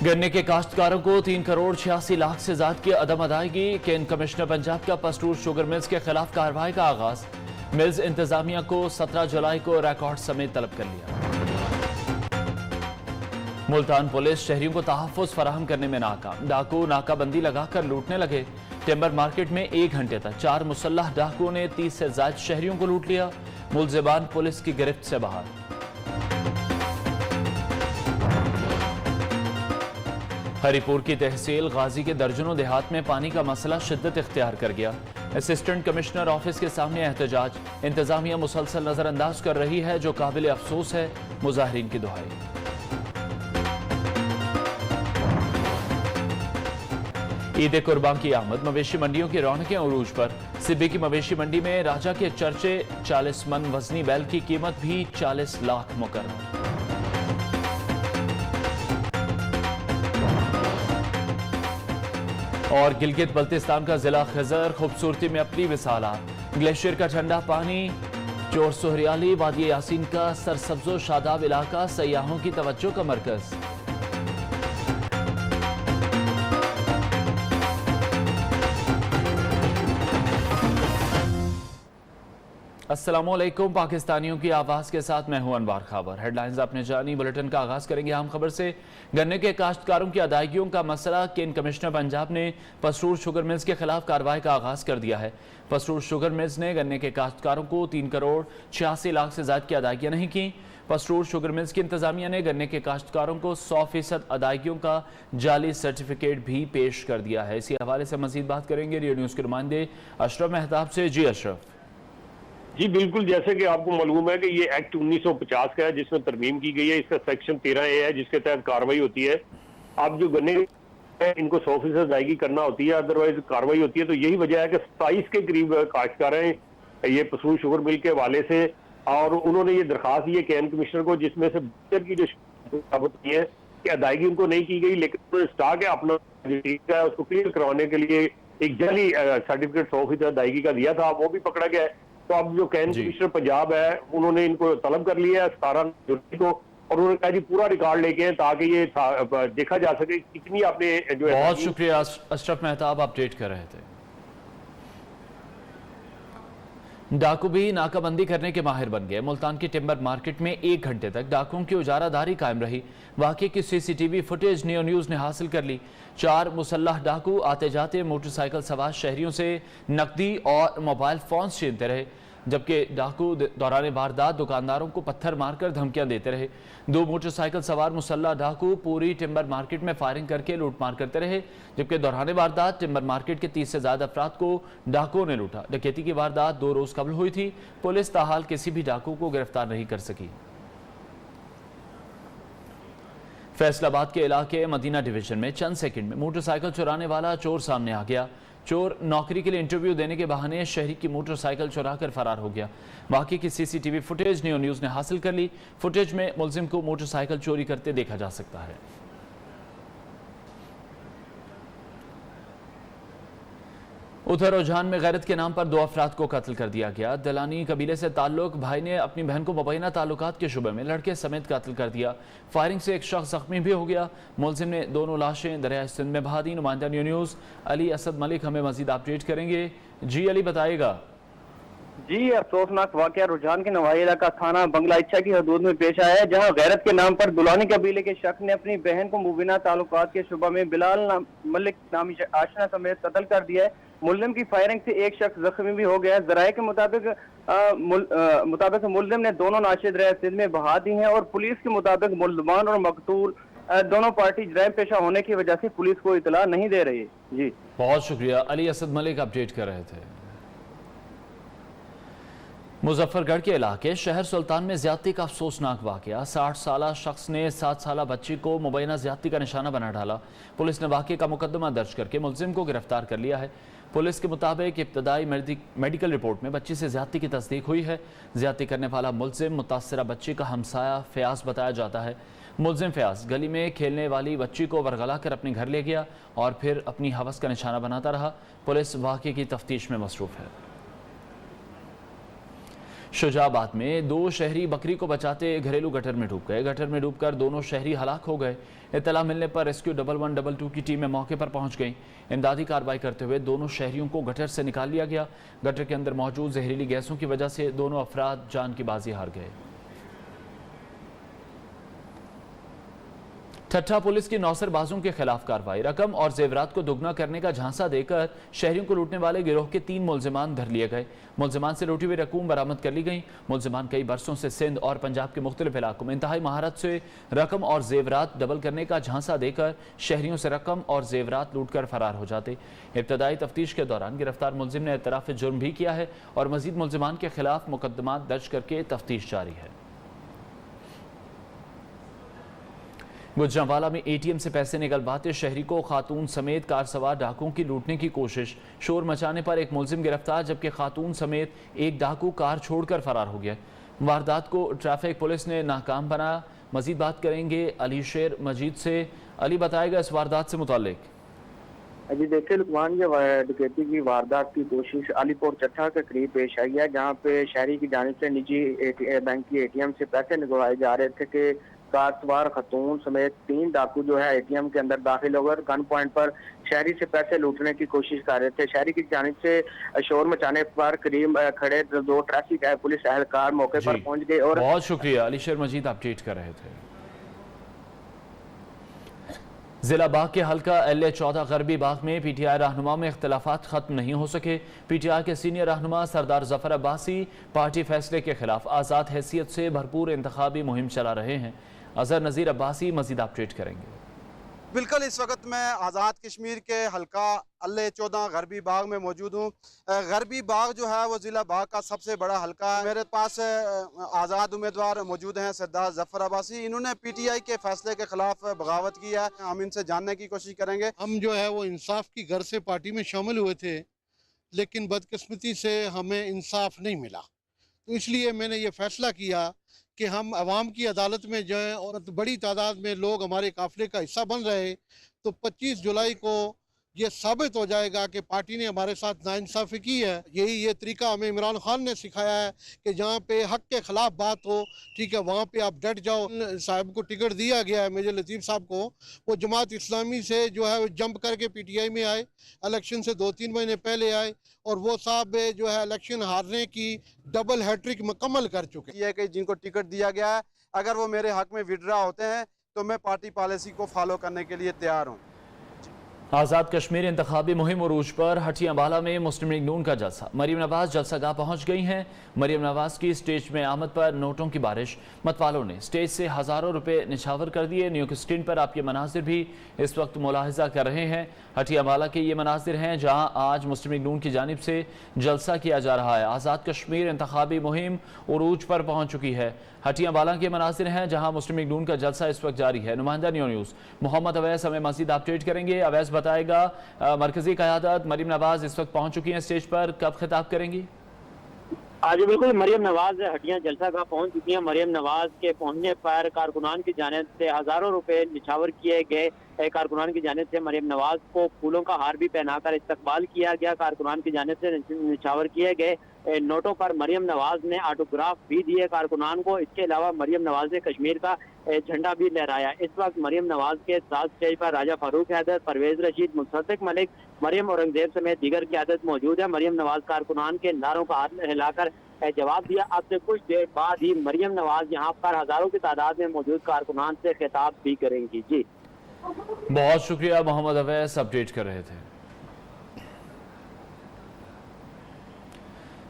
गन्ने के काश्तकारों को 3 करोड़ 86 लाख से ज्यादा की अदम अदायगी। केन कमिश्नर पंजाब का पस्तूर शुगर मिल्स के खिलाफ कार्रवाई का आगाज। मिल्स इंतजामिया को 17 जुलाई को रिकॉर्ड समेत तलब कर लिया। मुल्तान पुलिस शहरियों को तहफ्फुज़ फराहम करने में नाकाम। डाकू नाकाबंदी लगाकर लूटने लगे। टिम्बर मार्केट में 1 घंटे तक 4 मुसल्लह डाकुओं ने 30 से ज्यादा शहरियों को लूट लिया। मुलजिमान पुलिस की गिरफ्त से बाहर। हरिपुर की तहसील गाजी के दर्जनों देहात में पानी का मसला शिद्दत इख्तियार कर गया। असिस्टेंट कमिश्नर ऑफिस के सामने एहतजाज। इंतजामिया मुसलसल नजरअंदाज कर रही है, जो काबिल अफसोस है। मुजाहिरीन की दुहाई। ईद कुर्बान की आमद। मवेशी मंडियों की रौनकें उरूज पर। सिब्बी की मवेशी मंडी में राजा के चर्चे। 40 मन वजनी बैल की कीमत भी 40 लाख मुकर्रर। और गिलगित बल्तिस्तान का जिला खिजर खूबसूरती में अपनी मिसालात। ग्लेशियर का ठंडा पानी, जोर सुहरियाली, वादी यासीन का सरसब्जो शादाब इलाका सयाहों की तवज्जो का मरकज। अस्सलामुअलैकुम। पाकिस्तानियों की आवाज़ के साथ मैं हूं अनवार खाबर। हेडलाइंस आपने जानी। बुलेटिन का आगाज करेंगे अहम खबर से। गन्ने के काश्तकारों की अदायगियों का मसला। केन कमिश्नर पंजाब ने पस्तूर शुगर मिल्स के खिलाफ कार्रवाई का आगाज कर दिया है। पस्तूर शुगर मिल्स ने गन्ने के काश्तकारों को 3 करोड़ 86 लाख से ज्यादा की अदायगियां नहीं की। पस्तूर शुगर मिल्स की इंतजामिया ने गन्ने के काश्तकारों को 100% अदायगियों का जाली सर्टिफिकेट भी पेश कर दिया है। इसी हवाले से मजीद बात करेंगे रेडियो न्यूज़ के नुमाइंदे अशरफ मेहताब से। जी अशरफ। जी बिल्कुल, जैसे कि आपको मालूम है कि ये एक्ट 1950 का है, जिसमें तरमीम की गई है। इसका सेक्शन 13A है, जिसके तहत कार्रवाई होती है। अब जो गन्ने इनको 100% अदायगी करना होती है, अदरवाइज कार्रवाई होती है। तो यही वजह है कि 27 के करीब काश्तकार हैं ये पस्तूर शुगर मिल के हवाले से, और उन्होंने ये दरखास्त दी है कैन कमिश्नर को, जिसमें से बेहतर की जो होती है कि अदायगी उनको नहीं की गई, लेकिन उन्होंने स्टॉक है अपना है उसको क्लियर करवाने के लिए एक जाली सर्टिफिकेट 100% अदायगी का दिया था, वो भी पकड़ा गया है। तो अब जो कैन कमिश्नर पंजाब है, उन्होंने इनको तलब कर लिया है 17 जुलाई को, और उन्होंने कहा जी पूरा रिकॉर्ड लेके हैं ताकि ये देखा जा सके कितनी आपने जो है। बहुत शुक्रिया अशरफ मेहताब, अपडेट कर रहे थे। डाकू भी नाकाबंदी करने के माहिर बन गए। मुल्तान की टिम्बर मार्केट में 1 घंटे तक डाकुओं की उजारादारी कायम रही। वाकई की CCTV फुटेज नियो न्यूज़ ने हासिल कर ली। 4 मुसल्लह डाकू आते जाते मोटरसाइकिल सवार शहरियों से नकदी और मोबाइल फोन छीनते रहे, जबकि डाकू दौरान वारदात दुकानदारों को पत्थर मारकर धमकियां देते रहे। 2 मोटरसाइकिल सवार मुसल्लह डाकू पूरी टिम्बर मार्केट में फायरिंग करके लूटमार करते रहे, जबकि दौरान वारदात टिम्बर मार्केट के 30 से ज्यादा अफराद को डाकुओं ने लूटा। डकैती की वारदात 2 रोज कबल हुई थी। पुलिस ताहाल किसी भी डाकू को गिरफ्तार नहीं कर सकी। फैसलाबाद के इलाके मदीना डिवीजन में चंद सेकंड में मोटरसाइकिल चुराने वाला चोर सामने आ गया। चोर नौकरी के लिए इंटरव्यू देने के बहाने शहरी की मोटरसाइकिल चुराकर फरार हो गया। वाकई की CCTV फुटेज नियो न्यूज़ ने हासिल कर ली। फुटेज में मुलजिम को मोटरसाइकिल चोरी करते देखा जा सकता है। उधर रुझान में गैरत के नाम पर 2 अफराद को कत्ल कर दिया गया। दलानी कबीले से ताल्लुक भाई ने अपनी बहन को मुबैना ताल्लुकात के शुबे में लड़के समेत कत्ल कर दिया। फायरिंग से एक शख्स जख्मी भी हो गया। मुलजिम ने दोनों लाशें दरिया सिंध में बहा दी। नुमाइंदा न्यू न्यूज़ अली असद मलिक हमें मजीद अपडेट करेंगे। जी अली, बताइएगा। जी, अफसोसनाक वाकया रुझान के नवाही इलाका थाना बंगला इच्छा की हदूद में पेश आया है, जहां गैरत के नाम पर दुलानी कबीले के शख्स ने अपनी बहन को मुबीना ताल्लुकात के शुबा में बिलाल मलिक नामी आशना समेत कत्ल कर दिया है। मुल्जिम की फायरिंग से एक शख्स जख्मी भी हो गया है। जराये के मुताबिक मुल्जिम ने दोनों लाशें दरिया सिंध में बहा दी हैं, और पुलिस के मुताबिक मुल्जमान और मकतूल दोनों पार्टी जराइम पेशा होने की वजह से पुलिस को इतला नहीं दे रही। जी बहुत शुक्रिया। अली असद मलिक अपडेट कर रहे थे। मुजफ्फरगढ़ के इलाके शहर सुल्तान में ज्यादती का अफसोसनाक वाकया। 60 साला शख्स ने 7 साला बच्ची को मुबैना ज्यादती का निशाना बना डाला। पुलिस ने वाकये का मुकदमा दर्ज करके मुलजिम को गिरफ्तार कर लिया है। पुलिस के मुताबिक इब्तदाई मेडिकल रिपोर्ट में बच्ची से ज्यादती की तस्दीक हुई है। ज्यादती करने वाला मुलजिम मुतासरा बच्ची का हमसाया फयाज बताया जाता है। मुलजिम फयाज गली में खेलने वाली बच्ची को वरगला कर अपने घर ले गया और फिर अपनी हवस का निशाना बनाता रहा। पुलिस वाकये की तफ्तीश में मसरूफ है। शुजाबाद में 2 शहरी बकरी को बचाते घरेलू गटर में डूब गए। गटर में डूबकर दोनों शहरी हलाक हो गए। इत्तला मिलने पर रेस्क्यू 1122 की टीमें मौके पर पहुंच गई। इमदादी कार्रवाई करते हुए दोनों शहरियों को गटर से निकाल लिया गया। गटर के अंदर मौजूद जहरीली गैसों की वजह से दोनों अफराद जान की बाजी हार गए। ठट्ठा पुलिस की नौसरबाजों के खिलाफ कार्रवाई। रकम और जेवरात को दुगना करने का झांसा देकर शहरियों को लूटने वाले गिरोह के 3 मुलजिमान धर लिए गए। मुलजिमान से लूटी हुई रकूम बरामद कर ली गई। मुलजिमान कई बरसों से सिंध और पंजाब के मुख्तलिफ इलाकों में इंतहाई महारत से रकम और जेवरात डबल करने का झांसा देकर शहरियों से रकम और जेवरात लूट कर फरार हो जाते। इब्तदाई तफ्तीश के दौरान गिरफ्तार मुलजिम ने एतराफ़ जुर्म भी किया है और मजीद मुलजिमान के खिलाफ मुकदमा दर्ज करके तफ्तीश जारी है। गुजरांवाला में एटीएम से पैसे निकलवाते शहरी को खातून समेत कार सवार डाकुओं की लूटने की कोशिश। शोर मचाने पर एक मुलजिम गिरफ्तार, जबकि खातून समेत एक डाकू कार छोड़कर फरार हो गया। वारदात को ट्रैफिक पुलिस ने नाकाम बनाया। मजीद बात करेंगे अली शेर मजीद से। अली, बताएगा इस वारदात से मुताल्लिक। जी देखिए लुकमान, ये डकैती की वारदात की कोशिश अलीपुर चट्ठा के करीब पेश आई है, जहाँ पे शहरी की जानिब से निजी बैंक की एटीएम से पैसे निकलवाए जा रहे थे कि कार सवार खतून समेत 3 डाकू जो है एटीएम के अंदर दाखिल होकर गन पॉइंट पर शहरी से पैसे लूटने की कोशिश कर रहे थे। शहरी की जानिब से शोर मचाने पर करीब खड़े 2 ट्रैफिक पुलिस एहलकार मौके पर पहुंच गए। और बहुत शुक्रिया अली शेर मजीद, अपडेट कर रहे थे। जिला बाग के हल्का LA-14 गरबी बाग में PTI रहनुमा में इख्तलाफात खत्म नहीं हो सके। PTI के सीनियर रहनुमा सरदार जफर अब्बासी पार्टी फैसले के खिलाफ आज़ाद हैसियत से भरपूर इंतखाबी मुहिम चला रहे हैं। अजहर नज़ीर अब्बासी मजीद अपडेट करेंगे। बिल्कुल, इस वक्त मैं आज़ाद कश्मीर के हल्का LA-14 गरबी बाग में मौजूद हूँ। गरबी बाग जो है वो ज़िला बाग का सबसे बड़ा हल्का है। मेरे पास आज़ाद उम्मीदवार मौजूद हैं सरदार जफर अब्बासी। इन्होंने PTI के फैसले के खिलाफ बगावत की है। हम इनसे जानने की कोशिश करेंगे। हम जो है वो इंसाफ की गर्ज से पार्टी में शामिल हुए थे, लेकिन बदकिस्मती से हमें इंसाफ नहीं मिला, तो इसलिए मैंने ये फैसला किया कि हम अवाम की अदालत में जाएं और बड़ी तादाद में लोग हमारे काफिले का हिस्सा बन रहे, तो 25 जुलाई को ये साबित हो जाएगा कि पार्टी ने हमारे साथ नाइंसाफ़ी की है। ये तरीका हमें इमरान खान ने सिखाया है कि जहाँ पे हक के ख़िलाफ़ बात हो, ठीक है, वहाँ पे आप डट जाओ। साहब को टिकट दिया गया है, मेजर लतीफ़ साहब को, वो जमात इस्लामी से जो है वो जंप करके PTI में आए, इलेक्शन से 2-3 महीने पहले आए, और वो साहब जो है इलेक्शन हारने की डबल हैट्रिक मुकम्मल कर चुके। ये कि जिनको टिकट दिया गया है, अगर वो मेरे हक में विड्रा होते हैं तो मैं पार्टी पॉलिसी को फॉलो करने के लिए तैयार हूँ। आज़ाद कश्मीर इंतखाबी मुहिम उरूज पर हटियाबाला में मुस्लिम लीग नून का जलसा। मरीम नवाज जलसागाह पहुंच गई हैं। मरीम नवाज की स्टेज में आमद पर नोटों की बारिश। मतवालों ने स्टेज से हज़ारों रुपए निछावर कर दिए। न्यूज़ स्क्रीन पर आप ये मनाजिर भी इस वक्त मुलाहिजा कर रहे हैं। हटियाबाला के ये मनाजिर हैं जहां आज मुस्लिम लीग नून की जानिब से जलसा किया जा रहा है। आज़ाद कश्मीर इंतखाबी मुहिम उरूज पर पहुँच चुकी है। हटियाबाला के मनाजिर हैं जहां मुस्लिम लीग नून का जलसा इस वक्त जारी है। नुमाइंदा न्यूज़ मोहम्मद अवैस हमें मज़ीद अपडेट करेंगे। अवैस, बताएगा मरकजी क़यादत मरीम नवाज इस वक्त पहुंच चुकी हैं स्टेज पर, कब खिताब करेंगी? आज बिल्कुल मरीम नवाज हटिया जलसागाह पहुंच चुकी हैं। मरीम नवाज के पहुंचने पर कारकुनान की जानिब से हज़ारों रुपए निछावर किए गए। कारकुनान की जानिब से मरीम नवाज को फूलों का हार भी पहनाकर इस्तकबाल किया गया। कारकुनान की जानिब से निछावर किए गए नोटों पर मरीम नवाज ने ऑटोग्राफ भी दिए कारकुनान को। इसके अलावा मरीम नवाज ने कश्मीर का झंडा भी लहराया। इस वक्त मरीम नवाज के साथ स्टेज पर राजा फारूक हैदर, परवेज रशीद, मुसद्दिक मलिक, मरीम औरंगजेब समेत दीगर क़यादत मौजूद है। मरीम नवाज कारकुनान के नारों का हाथ हिलाकर जवाब दिया। अब से कुछ देर बाद ही मरीम नवाज यहाँ पर हज़ारों की तादाद में मौजूद कारकुनान से खिताब भी करेंगी। जी बहुत शुक्रिया मोहम्मद अवैस, अपडेट कर रहे थे।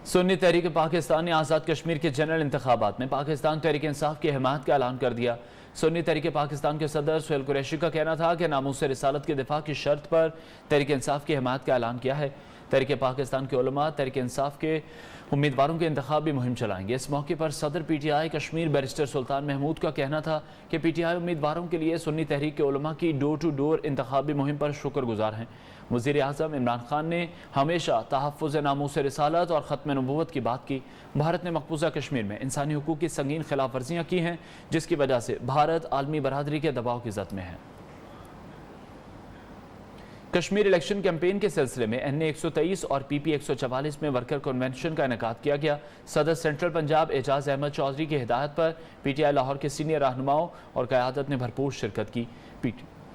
सुन्नी तहरीक पाकिस्तान ने आज़ाद कश्मीर के जनरल इंतखाबात में पाकिस्तान तहरीक इंसाफ की हिमायत का ऐलान कर दिया। सुन्नी तहरीक पाकिस्तान के सदर सुहेल कुरैशी का कहना था कि नामूस रिसालत के दिफा की शर्त पर तहरीक इंसाफ की हिमायत का ऐलान किया है। तहरीक पाकिस्तान के उलमा तहरीक इंसाफ के उम्मीदवारों के इंतखाबी मुहिम चलाएंगे। इस मौके पर सदर PTI कश्मीर बैरिस्टर सुल्तान महमूद का कहना था कि PTI उम्मीदवारों के लिए सुन्नी तहरीक के उलमा की डोर टू डोर इंतखाबी मुहिम पर शुक्रगुजार हैं। वज़ीर आज़म इमरान खान ने हमेशा तहफ़्फ़ुज़ नामूस रिसालत और ख़त्म नबूवत की बात की। भारत ने मकबूजा कश्मीर में इंसानी हुकूक की संगीन खिलाफ वर्जियाँ की हैं, जिसकी वजह से भारत आलमी बरादरी के दबाव की ज़द में है। कश्मीर इलेक्शन कैंपेन के सिलसिले में NA 123 और PP 144 में वर्कर कन्वेंशन का इनेकाद किया गया। सदर सेंट्रल पंजाब एजाज अहमद चौधरी की हिदायत पर PTI लाहौर के सीनियर रहनुमाओं और क़यादत ने भरपूर शिरकत की।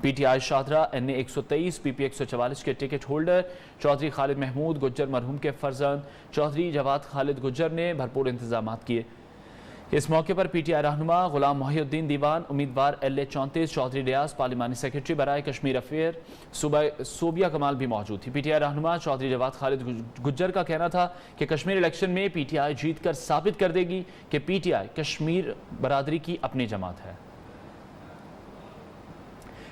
PTI शादरा NA 123 PP 144 के टिकट होल्डर चौधरी खालिद महमूद गुज्जर मरहूम के फर्जंद चौधरी जवाद खालिद गुज्जर ने भरपूर इंतजाम किए। इस मौके पर PTI रहनुमा गुलाम मोहिउद्दीन दीवान, उम्मीदवार LA 34 चौधरी रियाज, पार्लिमानी सेक्रेटरी बराए कश्मीर अफेयर सोबिया कमाल भी मौजूद थी। PTI रहनुमा चौधरी जवाद खालिद गुज्जर का कहना था कि कश्मीर इलेक्शन में PTI जीत कर साबित कर देगी कि PTI कश्मीर बरादरी की अपनी जमात है।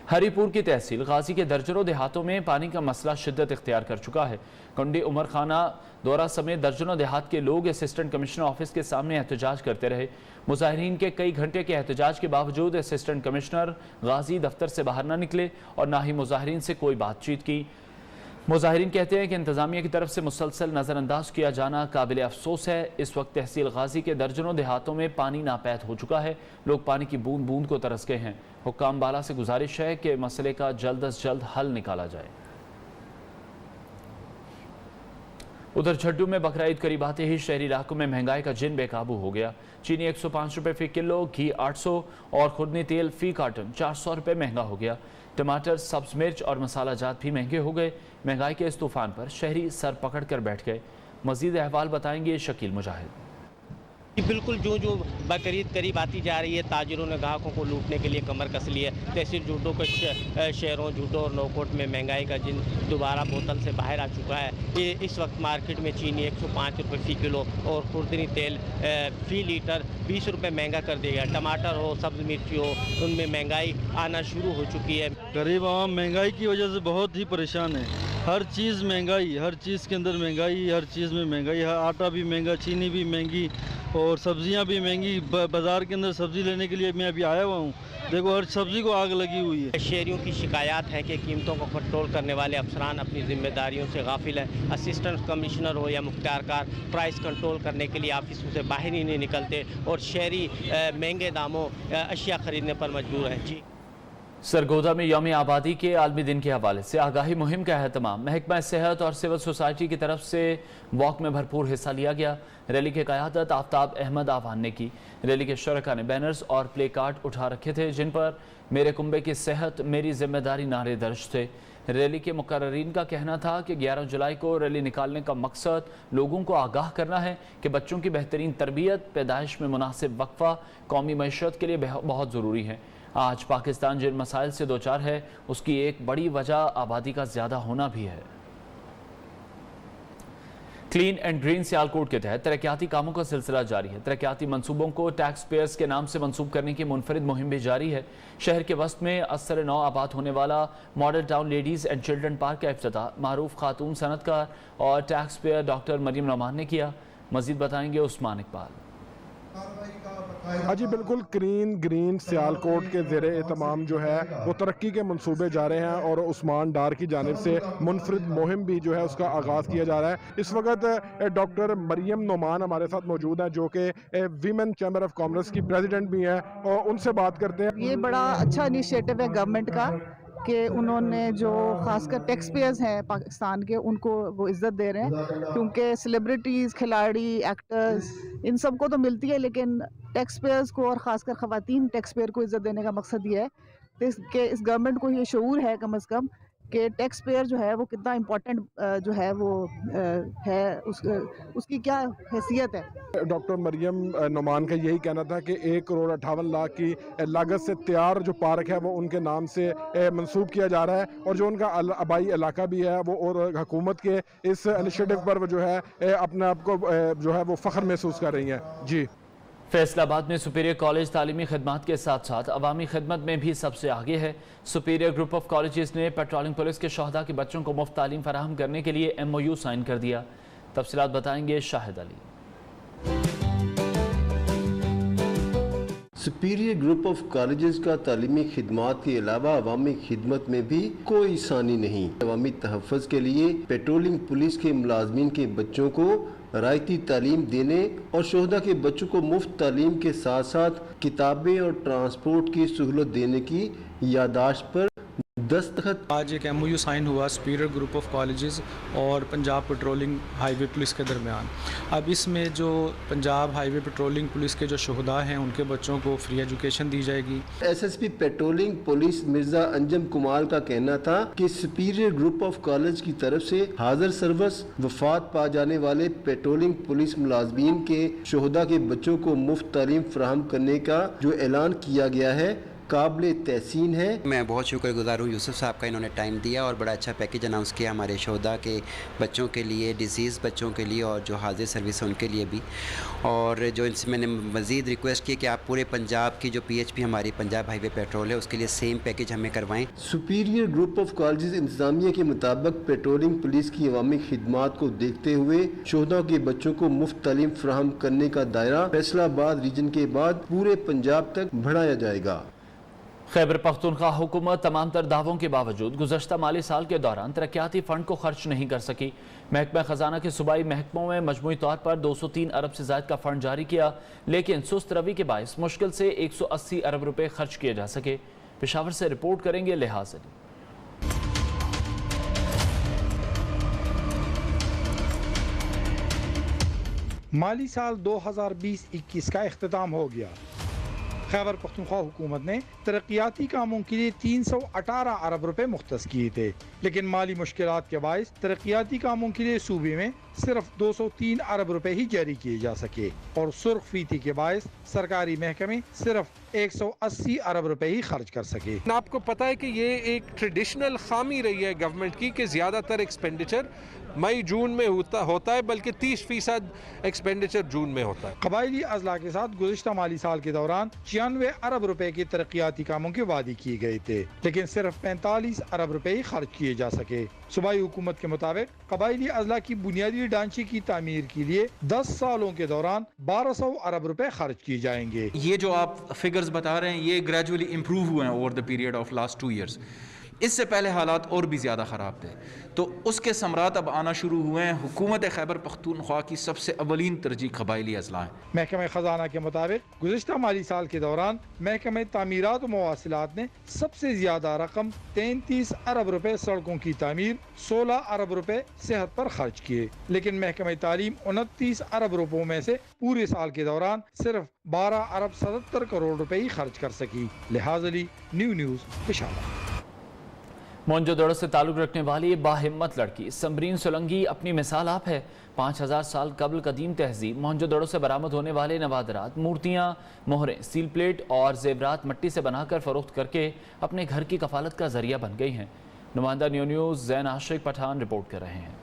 हरीपुर की तहसील गाजी के दर्जनों देहातों में पानी का मसला शिद्दत इख्तियार कर चुका है। कुंडी उमर खाना दौरा समेत दर्जनों देहात के लोग असिस्टेंट कमिश्नर ऑफिस के सामने एहतजाज करते रहे। मुजाहिरीन के कई घंटे के एहतजाज के बावजूद असिस्टेंट कमिश्नर गाजी दफ्तर से बाहर न निकले और ना ही मुजाहिरीन से कोई बातचीत की। मुजाहिरीन कहते हैं कि इंतजामिया की तरफ से मुसलसल नज़रअंदाज किया जाना काबिल अफसोस है। इस वक्त तहसील गाजी के दर्जनों देहातों में पानी नापैद हो चुका है। लोग पानी की बूंद बूंद को तरस गए हैं। हुक्काम बाला से गुजारिश है कि मसले का जल्द अज जल्द हल निकाला जाए। उधर झड्डू में बकरा ईद करीब आते ही शहरी इलाकों में महंगाई का जिन बेकाबू हो गया। चीनी 105 रुपये फ़ी किलो, घी 800 और खुर्दनी तेल फ़ी कार्टन 400 रुपये महंगा हो गया। टमाटर, सब्ज मिर्च और मसाला जात भी महंगे हो गए। महंगाई के इस तूफान पर शहरी सर पकड़ कर बैठ गए। मजीद अहवाल बताएंगे शकील मुजाहिद। बिल्कुल जो बकरीद करीब आती जा रही है, ताजिरों ने ग्राहकों को लूटने के लिए कमर कस ली है। तहसील झूठों के शहरों झूठों और नौकोट में महंगाई का जिन दोबारा बोतल से बाहर आ चुका है। ये इस वक्त मार्केट में चीनी 105 रुपये फ़ी किलो और खुर्दनी तेल फ़ी लीटर 20 रुपये महंगा कर दिया गया। टमाटर हो, सब्ज़ मिर्ची हो, उनमें महंगाई आना शुरू हो चुकी है। गरीब आवाम महंगाई की वजह से बहुत ही परेशान है। हर चीज़ महंगाई, हर चीज़ के अंदर महंगाई, हर चीज़ में महंगाई। आटा भी महंगा, चीनी भी महंगी और सब्जियां भी महंगी। बाज़ार के अंदर सब्ज़ी लेने के लिए मैं अभी आया हुआ हूँ, देखो हर सब्ज़ी को आग लगी हुई है। शहरियों की शिकायत है कि कीमतों को कंट्रोल करने वाले अफसरान अपनी जिम्मेदारियों से गाफिल है। असिस्टेंट कमिश्नर हो या मुख्तियारकार प्राइस कंट्रोल करने के लिए ऑफिसों से बाहर ही नहीं निकलते और शहरी महंगे दामों अशिया ख़रीदने पर मजबूर हैं। जी, सरगोदा में यौम आबादी के आलमी दिन के हवाले से आगाही मुहिम का अहतमाम महकमा सेहत और सिविल सोसाइटी की तरफ से वॉक में भरपूर हिस्सा लिया गया। रैली की क़यादत आफ्ताब अहमद आवान ने की। रैली के शुरका ने बैनर्स और प्ले कार्ड उठा रखे थे जिन पर मेरे कुंबे की सेहत मेरी जिम्मेदारी नारे दर्ज थे। रैली के मुकर्रीन का कहना था कि 11 जुलाई को रैली निकालने का मकसद लोगों को आगाह करना है कि बच्चों की बेहतरीन तरबियत, पैदाइश में मुनासिब वक्फा कौमी मईशत के लिए बहुत ज़रूरी है। आज पाकिस्तान जिन मसाइल से दो चार है उसकी एक बड़ी वजह आबादी का ज़्यादा होना भी है। क्लीन एंड ग्रीन सियालकोट के तहत तरक्याती कामों का सिलसिला जारी है। तरक्याती मंसूबों को टैक्स पेयर्स के नाम से मंसूब करने की मुनफरिद मुहिम भी जारी है। शहर के वस्त में असर नौ आबाद होने वाला model town ladies and children park का इफ्तिताह मारूफ खातून सनतकार और tax payer doctor Maryam Nauman ने किया। मजीद बताएंगे उस्मान इकबाल। हाँ जी बिल्कुल, क्लीन ग्रीन सियालकोट के ज़ेरे एहतमाम जो है वो तरक्की के मंसूबे जा रहे हैं और उस्मान डार की जानिब से मुनफरिद मुहिम भी जो है उसका आगाज़ किया जा रहा है। इस वक्त डॉक्टर मरियम नौमान हमारे साथ मौजूद हैं जो कि वीमेन चैम्बर ऑफ कॉमर्स की प्रेसिडेंट भी हैं और उनसे बात करते हैं। ये बड़ा अच्छा इनिशिएटिव है गवर्नमेंट का कि उन्होंने जो खासकर टैक्स पेयर्स हैं पाकिस्तान के उनको वो इज़्ज़त दे रहे हैं, क्योंकि सेलिब्रिटीज़, खिलाड़ी, एक्टर्स इन सब को तो मिलती है लेकिन टैक्स पेयर्स को और ख़ासकर ख़वातीन टैक्स पेयर को इज़्ज़त देने का मकसद ये है कि इस गवर्नमेंट को ये शऊर है कम अज़ कम कि टैक्स पेयर जो है वो कितना इम्पोर्टेंट जो है वो है, उसकी क्या हैसियत है। डॉक्टर मरियम नौमान का यही कहना था कि 1,58,00,000 की लागत से तैयार जो पार्क है वो उनके नाम से मंसूब किया जा रहा है और जो उनका आबाई इलाका भी है वो और हुकूमत के इस इनिशिएटिव पर वो जो है अपने आप को जो है वो फ़ख्र महसूस कर रही हैं। जी, फैसलाबाद में सुपीरियर कॉलेज तालीमी खदमात के साथ साथ अवामी खदमत में भी सबसे आगे है। सुपीरियर ग्रुप ऑफ कॉलेजेस ने पेट्रोलिंग पुलिस के शहदा के बच्चों को मुफ्त तालीम फराहम करने के लिए MOU साइन कर दिया। तफसीलात बताएंगे Shahid Ali. Superior group of colleges का तालीमी खिदमात के अलावा अवामी खिदमत में भी कोई सानी नहीं। अवामी तहफ़्फ़ुज़ के लिए पेट्रोलिंग पुलिस के मुलाजमीन के बच्चों को रायती तालीम देने और शोहदा के बच्चों को मुफ्त तालीम के साथ साथ किताबें और ट्रांसपोर्ट की सहूलत देने की यादाश्त पर दस्तखत। आज एक MOU साइन हुआ सुपीरियर ग्रुप ऑफ कॉलेजेस और पंजाब पेट्रोलिंग हाईवे पुलिस के दरमियान। अब इसमें जो पंजाब हाईवे पेट्रोलिंग पुलिस के जो शोहदा हैं उनके बच्चों को फ्री एजुकेशन दी जाएगी। SSP patrolling police Mirza Anjum Kumar का कहना था कि सुपीरियर ग्रुप ऑफ कॉलेज की तरफ से हाजिर सर्विस वफात पा जाने वाले पेट्रोलिंग पुलिस मुलाजमीन के शोहदा के बच्चों को मुफ्त तालीम फराहम करने का जो ऐलान किया गया है काबिल तहसीन है। मैं बहुत शुक्रगुजार हूँ यूसुफ साहब का, इन्होंने टाइम दिया और बड़ा अच्छा पैकेज अनाउंस किया हमारे शोहदा के बच्चों के लिए, डिजीज़ बच्चों के लिए और जो हाजिर सर्विस है उनके लिए भी। और जो इनसे मैंने मज़ीद रिक्वेस्ट की कि आप पूरे पंजाब की जो PHP हमारी पंजाब हाईवे पेट्रोल है उसके लिए सेम पैकेज हमें करवाएं। सुपीरियर ग्रुप ऑफ कॉलेजेस इंतजामिया के मुताबिक पेट्रोलिंग पुलिस की अवामी खिदमात को देखते हुए शोहदा के बच्चों को मुफ्त तालीम फराहम करने का दायरा फैसलाबाद रीजन के बाद पूरे पंजाब तक बढ़ाया जाएगा। खैबर पख्तूनख्वा हुकूमत तमाम तर दावों के बावजूद गुज़श्ता माली साल के दौरान तरक्याती फ़ंड को खर्च नहीं कर सकी। महकमा ख़जाना के सूबाई महकमों में मजमूई तौर पर 203 अरब से ज़ायद का फ़ंड जारी किया, लेकिन सुस्त रवि के बायस मुश्किल से 180 अरब रुपये खर्च किए जा सके। पेशावर से रिपोर्ट करेंगे लिहाज अली। माली साल 2020-21 का इख्तिताम हो गया। खैबर पख्तूनख्वा हुकूमत ने तरक्याती कामों के लिए 318 अरब रुपए मुख्तस किए थे, लेकिन माली मुश्किलात के बायस तरक्याती कामों के लिए सूबे में सिर्फ 203 अरब रुपए ही जारी किए जा सके और सुर्ख फीती के बायस सरकारी महकमे सिर्फ 180 अरब रुपए ही खर्च कर सके। आपको पता है कि ये एक ट्रेडिशनल खामी रही है गवर्नमेंट की कि ज़्यादातर एक्सपेंडिचर मई जून में होता है, बल्कि 30% एक्सपेंडिचर जून में होता है। कबायली अजला के साथ गुज़िश्ता माली साल के दौरान 96 अरब रुपए के तरक्याती कामों के वादे किए गए थे, लेकिन सिर्फ 45 अरब रुपए ही खर्च किए जा सके। सूबाई हुकूमत के मुताबिक कबायली अजला की बुनियादी ढांचे की तामीर के लिए 10 सालों के दौरान 1200 अरब रुपए खर्च किए जाएंगे। ये जो आप फिगर्स बता रहे हैं ये ग्रेजुअली इम्प्रूव हुए हैं over the period of last 2 years. इससे पहले हालात और भी ज़्यादा ख़राब थे, तो उसके समरात अब आना शुरू हुए हैं। हुकूमत खैबर पख्तूनख्वा की सबसे अवलीन तरजीह कबायली अजला है। महकमा ख़जाना के मुताबिक गुज़िश्ता माली साल के दौरान महकमा तामीरात और मवासिलात ने सबसे ज़्यादा रकम 33 अरब रुपए सड़कों की तामीर, 16 अरब रुपए सेहत पर खर्च किए, लेकिन महकमा तालीम 29 अरब रुपयों में से पूरे साल के दौरान सिर्फ 12 अरब 77 करोड़ रुपए ही खर्च कर सकी। लिहाज अली, न्यूज़ पेशावर। मोहनजोदड़ो से ताल्लुक़ रखने वाली बाहिम्मत लड़की समरीन सोलंकी अपनी मिसाल आप है। 5000 साल कबल कदीम तहजीब मोहनजोदड़ो से बरामद होने वाले नवादरात, मूर्तियाँ, मोहरें, सील प्लेट और जेवरात मट्टी से बनाकर फरोख्त करके अपने घर की कफालत का जरिया बन गई हैं। नुमाइंदा न्यूज़ जैन आशिक पठान रिपोर्ट कर रहे हैं।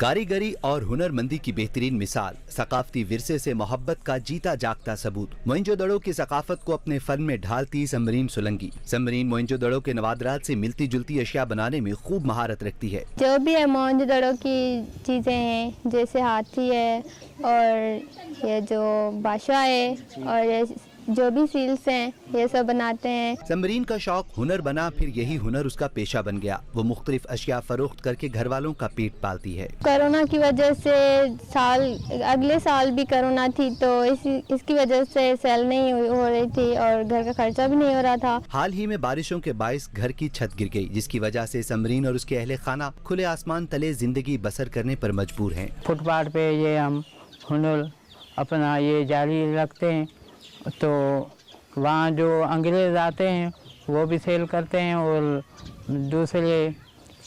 कारीगरी और हुनरमंदी की बेहतरीन मिसाल, सकाफती विरसे से मोहब्बत का जीता जागता सबूत। मोहनजोदड़ो की सकाफत को अपने फन में ढालती समरीन सोलंकी। समरीन मोहनजोदड़ो के नवादरात से मिलती जुलती अशिया बनाने में खूब महारत रखती है। जो भी है मोहनजोदड़ो की चीज़ें हैं, जैसे हाथी है और ये जो बादशाह है और जो भी सील्स हैं ये सब बनाते हैं। समरीन का शौक हुनर बना, फिर यही हुनर उसका पेशा बन गया। वो मुख्तलिफ अशिया फरोख्त करके घर वालों का पेट पालती है। कोरोना की वजह से अगले साल भी कोरोना थी, तो इसकी वजह से सेल नहीं हो रही थी और घर का खर्चा भी नहीं हो रहा था। हाल ही में बारिशों के बायस घर की छत गिर गई, जिसकी वजह से समरीन और उसके अहले खाना खुले आसमान तले जिंदगी बसर करने पर मजबूर हैं। फुटपाथ पे ये हम हुनर अपना ये जारी रखते हैं, तो वहाँ जो अंग्रेज आते हैं वो भी सेल करते हैं और दूसरे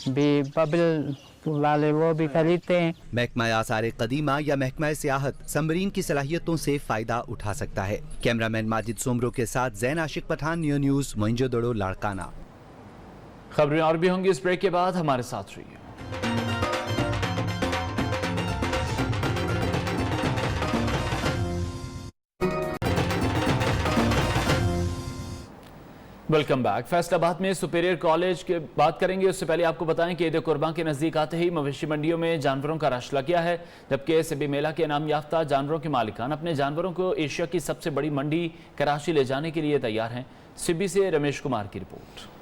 भी पब्लिक वाले वो भी खरीदते हैं। महकमा आसार कदीमा या महकमा सियाहत समरीन की सलाहियतों से फायदा उठा सकता है। कैमरामैन माजिद सोमरो के साथ जैन आशिक पठान, न्यूज़ मोहनजोदड़ो लाड़काना। खबरें और भी होंगी इस ब्रेक के बाद, हमारे साथ रहिए। Welcome back. फैसलाबाद में सुपीरियर कॉलेज की बात करेंगे, उससे पहले आपको बताएं कि ईद कुर्बान के नज़दीक आते ही मवेशी मंडियों में जानवरों का रश लग गया है, जबकि सिबी मेला के नाम याफ्ता जानवरों के मालिकान अपने जानवरों को एशिया की सबसे बड़ी मंडी कराची ले जाने के लिए तैयार हैं। सिबी से रमेश कुमार की रिपोर्ट।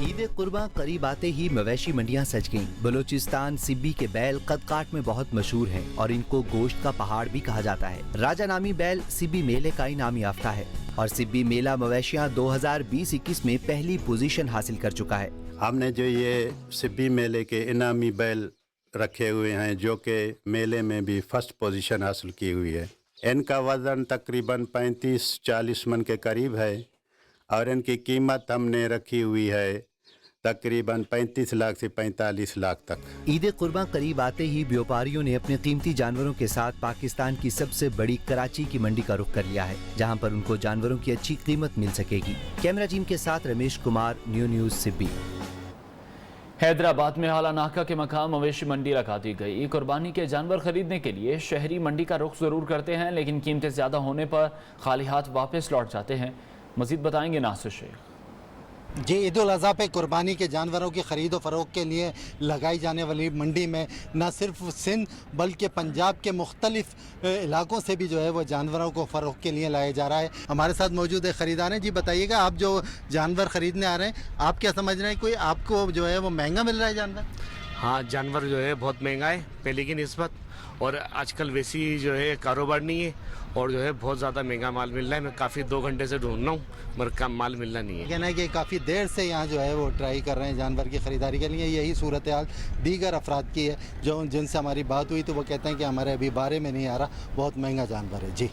ईद ईद कुर्बान करीब आते ही मवेशी मंडियां सज गईं। बलूचिस्तान सिब्बी के बैल कदकाठ में बहुत मशहूर हैं और इनको गोश्त का पहाड़ भी कहा जाता है। राजा नामी बैल सिब्बी मेले का इनाम याफ्ता है और सिब्बी मेला मवेशियां 2020-21 में पहली पोजीशन हासिल कर चुका है। हमने जो ये सिब्बी मेले के इनामी बैल रखे हुए हैं जो कि मेले में भी फर्स्ट पोजीशन हासिल की हुई है। इनका वज़न तकरीबन 35-40 मन के करीब है और इनकी कीमत हमने रखी हुई है तकरीबन 35 लाख से 45 लाख तक। ईद कुर्बान करीब आते ही व्यापारियों ने अपने कीमती जानवरों के साथ पाकिस्तान की सबसे बड़ी कराची की मंडी का रुख कर लिया है, जहां पर उनको जानवरों की अच्छी कीमत मिल सकेगी। कैमरा टीम के साथ रमेश कुमार, न्यूज़ सिब्बी। हैदराबाद में हाला नाका के मकाम मवेशी मंडी लगा दी गई। कुर्बानी के जानवर खरीदने के लिए शहरी मंडी का रुख जरूर करते हैं, लेकिन कीमतें ज्यादा होने पर खाली हाथ वापस लौट जाते हैं। मजीद बताएंगे नासिर शेख। जी, ईद उल अज़हा पे कुर्बानी के जानवरों की ख़रीद व फ़रोख्त के लिए लगाई जाने वाली मंडी में न सिर्फ सिंध बल्कि पंजाब के मुख्तलिफ इलाकों से भी जो है वो जानवरों को फ़रोख्त के लिए लाया जा रहा है। हमारे साथ मौजूद है ख़रीदार हैं। जी बताइएगा, आप जो जानवर ख़रीदने आ रहे हैं, आप क्या समझ रहे हैं, कोई आपको जो है वो महंगा मिल रहा है जानवर? हाँ, जानवर जो है बहुत महंगा है पहले की निस्बत, और आजकल वैसी जो है कारोबार नहीं है और जो है बहुत ज़्यादा महंगा माल मिल रहा है। मैं काफ़ी 2 घंटे से ढूंढ रहा हूँ मगर कम माल मिलना नहीं है। कहना है कि काफ़ी देर से यहाँ जो है वो ट्राई कर रहे हैं जानवर की ख़रीदारी के लिए। यही सूरत हाल दीगर अफराद की है जो जिनसे हमारी बात हुई तो वो कहते हैं कि हमारे अभी बारे में नहीं आ रहा, बहुत महंगा जानवर है। जी,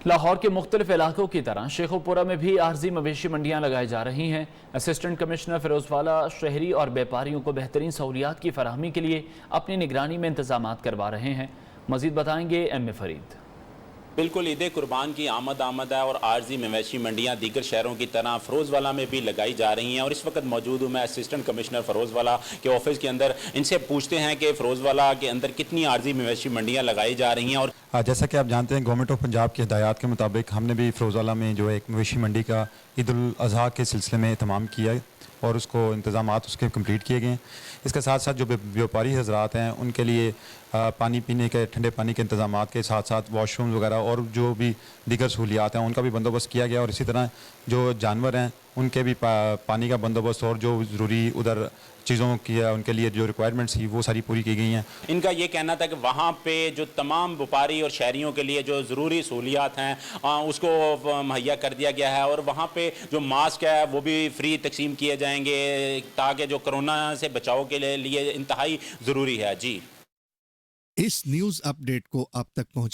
लाहौर के मुख्तलिफ इलाकों की तरह शेखोपुरा में भी आर्जी मवेशी मंडियां लगाई जा रही हैं। असिस्टेंट कमिश्नर फिरोजवाला शहरी और व्यापारियों को बेहतरीन सहूलियात की फराहमी के लिए अपनी निगरानी में इंतजाम करवा रहे हैं। मजीद बताएंगे एम ए फरीद। बिल्कुल, ईद कुर्बान की आमद है और आर्जी मवेशी मंडियां दीगर शहरों की तरह फ़िरोज़वाला में भी लगाई जा रही हैं। और इस वक्त मौजूद हूँ मैं असिस्टेंट कमिश्नर फ़िरोज़वाला के ऑफिस के अंदर। इनसे पूछते हैं कि फ़िरोज़वाला के अंदर कितनी आर्जी मवेशी मंडियां लगाई जा रही हैं। और जैसा कि आप जानते हैं, गवर्नमेंट ऑफ पंजाब की हिदायत के मुताबिक हमने भी फ़िरोज़वाला में जो है एक मवेशी मंडी का ईद उल अज़हा के सिलसिले में तमाम किया और उसको इंतज़ामात उसके कंप्लीट किए गए। इसके साथ साथ जो व्यापारी हजरात हैं उनके लिए पानी पीने के, ठंडे पानी के इंतज़ामात के साथ साथ वॉशरूम वगैरह और जो भी दीगर सहूलियात हैं उनका भी बंदोबस्त किया गया। और इसी तरह जो जानवर हैं उनके भी पानी का बंदोबस्त और जो ज़रूरी उधर चीज़ों की उनके लिए जो रिक्वायरमेंट्स थी वो सारी पूरी की गई हैं। इनका ये कहना था कि वहाँ पे जो तमाम व्यापारी और शहरियों के लिए जो ज़रूरी सहूलियात हैं उसको मुहैया कर दिया गया है। और वहाँ पे जो मास्क है वो भी फ्री तकसीम किए जाएंगे ताकि जो कोरोना से बचाव के लिए इंतहाई ज़रूरी है। जी, इस न्यूज़ अपडेट को आप तक पहुँचा